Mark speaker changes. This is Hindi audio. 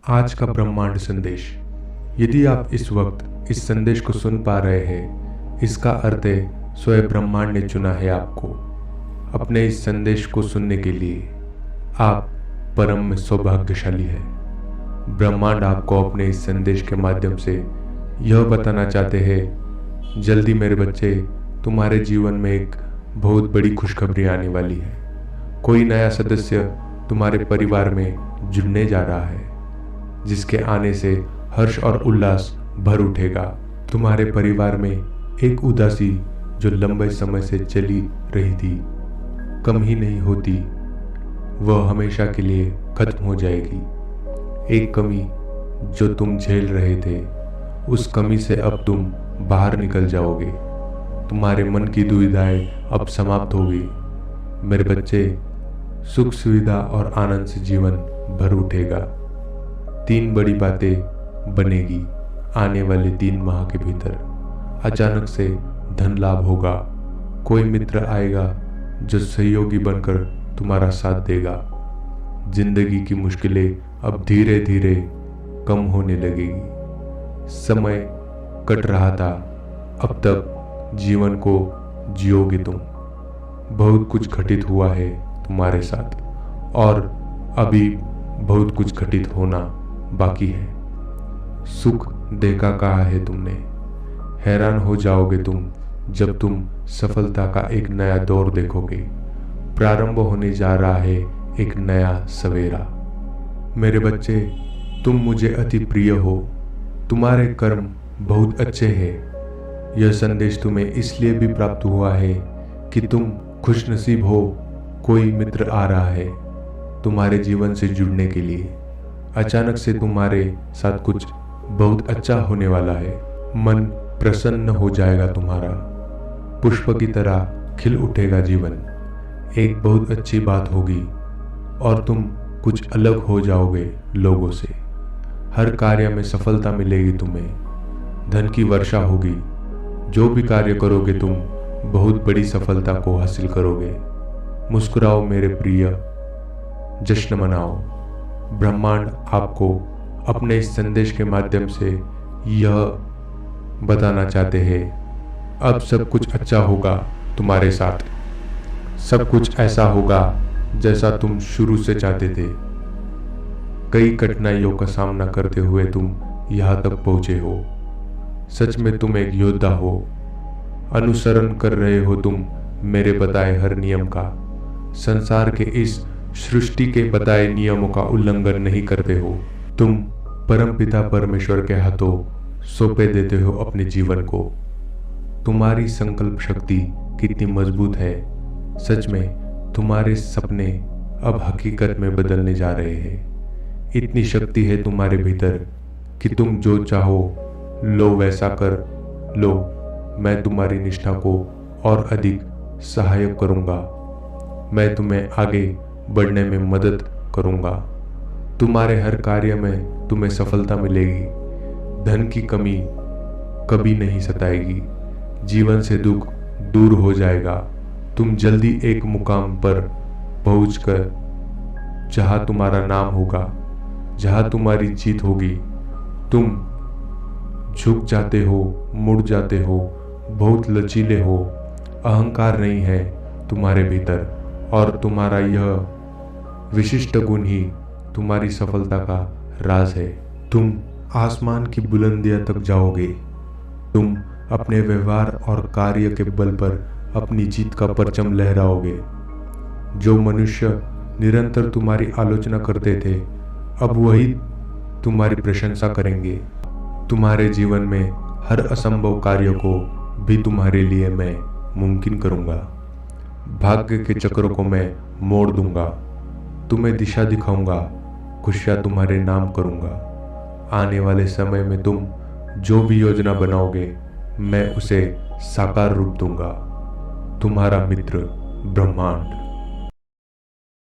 Speaker 1: आज का ब्रह्मांड संदेश। यदि आप इस वक्त इस संदेश को सुन पा रहे हैं, इसका अर्थ है स्वयं ब्रह्मांड ने चुना है आपको अपने इस संदेश को सुनने के लिए। आप परम में सौभाग्यशाली है। ब्रह्मांड आपको अपने इस संदेश के माध्यम से यह बताना चाहते हैं, जल्दी मेरे बच्चे, तुम्हारे जीवन में एक बहुत बड़ी खुशखबरी आने वाली है। कोई नया सदस्य तुम्हारे परिवार में जुड़ने जा रहा है, जिसके आने से हर्ष और उल्लास भर उठेगा। तुम्हारे परिवार में एक उदासी जो लंबे समय से चली रही थी, कम ही नहीं होती, वह हमेशा के लिए खत्म हो जाएगी। एक कमी जो तुम झेल रहे थे, उस कमी से अब तुम बाहर निकल जाओगे। तुम्हारे मन की दुविधाएं अब समाप्त होगी। मेरे बच्चे, सुख सुविधा और आनंद से जीवन भर उठेगा। 3 बड़ी बातें बनेगी आने वाले 3 माह के भीतर। अचानक से धन लाभ होगा। कोई मित्र आएगा जो सहयोगी बनकर तुम्हारा साथ देगा। जिंदगी की मुश्किलें अब धीरे धीरे कम होने लगेगी। समय कट रहा था, अब तक जीवन को जियोगे तुम। बहुत कुछ घटित हुआ है तुम्हारे साथ, और अभी बहुत कुछ घटित होना बाकी है। सुख देखा कहा है तुमने। हैरान हो जाओगे तुम जब तुम सफलता का एक नया दौर देखोगे। प्रारंभ होने जा रहा है एक नया सवेरा। मेरे बच्चे, तुम मुझे अति प्रिय हो। तुम्हारे कर्म बहुत अच्छे हैं। यह संदेश तुम्हें इसलिए भी प्राप्त हुआ है कि तुम खुशनसीब हो। कोई मित्र आ रहा है तुम्हारे जीवन से जुड़ने के लिए। अचानक से तुम्हारे साथ कुछ बहुत अच्छा होने वाला है। मन प्रसन्न हो जाएगा तुम्हारा। पुष्प की तरह खिल उठेगा जीवन। एक बहुत अच्छी बात होगी और तुम कुछ अलग हो जाओगे लोगों से। हर कार्य में सफलता मिलेगी तुम्हें। धन की वर्षा होगी। जो भी कार्य करोगे तुम बहुत बड़ी सफलता को हासिल करोगे। मुस्कुराओ मेरे प्रिय, जश्न मनाओ। ब्रह्मांड आपको अपने इस संदेश के माध्यम से यह बताना चाहते हैं, अब सब कुछ अच्छा होगा तुम्हारे साथ। सब कुछ ऐसा होगा जैसा तुम शुरू से चाहते थे। कई कठिनाइयों का सामना करते हुए तुम यहाँ तक पहुंचे हो। सच में तुम एक योद्धा हो। अनुसरण कर रहे हो तुम मेरे बताए हर नियम का। संसार के इस सृष्टि के बताए नियमों का उल्लंघन नहीं करते हो। तुम परमपिता परमेश्वर के हाथों सौंपे देते हो अपने जीवन को। तुम्हारी संकल्प शक्ति कितनी मजबूत है। सच में तुम्हारे सपने अब हकीकत में बदलने जा रहे हैं। इतनी शक्ति है तुम्हारे भीतर कि तुम जो चाहो लो वैसा कर लो। मैं तुम्हारी निष्ठा को और अधिक सहायक करूंगा। मैं तुम्हें आगे बढ़ने में मदद करूंगा। तुम्हारे हर कार्य में तुम्हें सफलता मिलेगी। धन की कमी कभी नहीं सताएगी। जीवन से दुख दूर हो जाएगा। तुम जल्दी एक मुकाम पर पहुंचकर जहां तुम्हारा नाम होगा, जहां तुम्हारी जीत होगी। तुम झुक जाते हो, मुड़ जाते हो, बहुत लचीले हो। अहंकार नहीं है तुम्हारे भीतर, और तुम्हारा यह विशिष्ट गुण ही तुम्हारी सफलता का राज है। तुम आसमान की बुलंदियां तक जाओगे। तुम अपने व्यवहार और कार्य के बल पर अपनी जीत का परचम लहराओगे। जो मनुष्य निरंतर तुम्हारी आलोचना करते थे, अब वही तुम्हारी प्रशंसा करेंगे। तुम्हारे जीवन में हर असंभव कार्य को भी तुम्हारे लिए मैं मुमकिन करूंगा। भाग्य के चक्रों को मैं मोड़ दूंगा। तुम्हें दिशा दिखाऊंगा। खुशियां तुम्हारे नाम करूंगा। आने वाले समय में तुम जो भी योजना बनाओगे, मैं उसे साकार रूप दूंगा। तुम्हारा मित्र ब्रह्मांड।